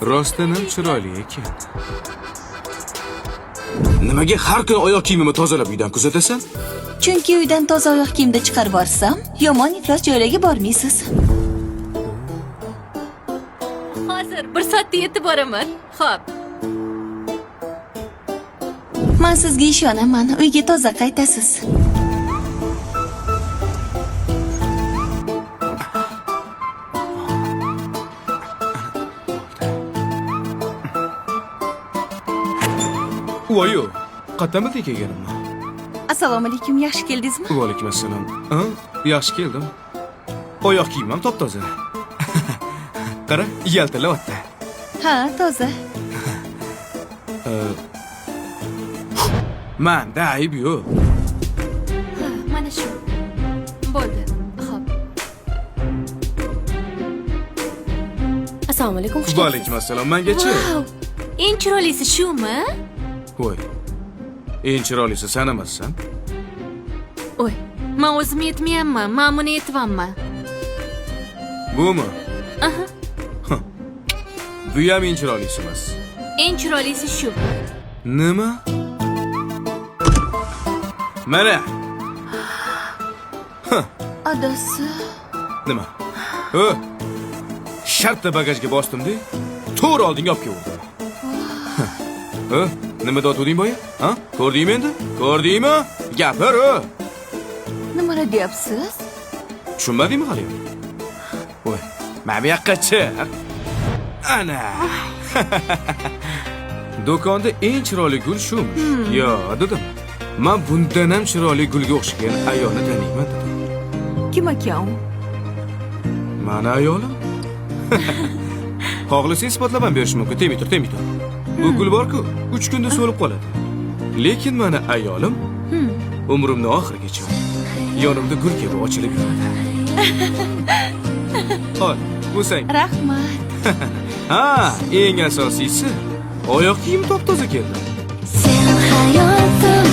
Rostdan ham chiroyli ekan. Nimaga har kuni oyoq kiyimimni tozalab uydan kuzatasan? Chunki uydan toza oyoq kiyimda chiqarib borsam, yomon iflos joylarga bormaysiz. Hozir 1 soatda yetib boraman. Xo'p. Men sizga ishonaman. Uyga toza qaytasiz. Voyo, qatamida kelganimmi? Assalomu alaykum, yaxshi keldingizmi? Va alaykum assalom. Ha, yaxshi keldim. Oyoq kiyimim top-toza. Qara, yaltilayapti. Ha, toza. Manda ayb yo'q. Ha, mana shu. Bo'ldi. Xo'p. Assalomu alaykum. Va alaykum assalom. Mengachi? Wow. Eng chiroylisi shumi? Voy. Eng chiroylisi sen emassan. Oy, men o'zim yetmayapman. Men buni yetyapman. Bumi? Aha. Bu ham eng chiroylisi emas. Eng chiroylisi shu. Nima? Mana. Adasi. Nima? Shartta bagajga bosdim-da, to'g'ri oldinga olib keldim. Nima dotuding boya? Ha? Ko'rdingmi endi? Ko'rdingmi? Gapir. Nima deyapsiz? Tushunmadingmi hali? Voy, men bu yoqqa chiq. Ana. Do'konda eng chiroyli gul shumish. Yo, dedim. Men bundan ham chiroyli gulga o'xshagan ayolni taniyman dedim. Kim ekan? Mana ayolim. Xohlasang isbotlab ham berish mumkin. Temay tur. Bu gul bor-ku, 3 kunda so'lib qoladi. Lekin mana ayolim umrimning oxirigacha yonimda gul kabi ochilib yuradi. Ol, bu sen. Rahmat. Ha, eng asosiysi oyoq kiyim top-toza keldi. Sen hayotim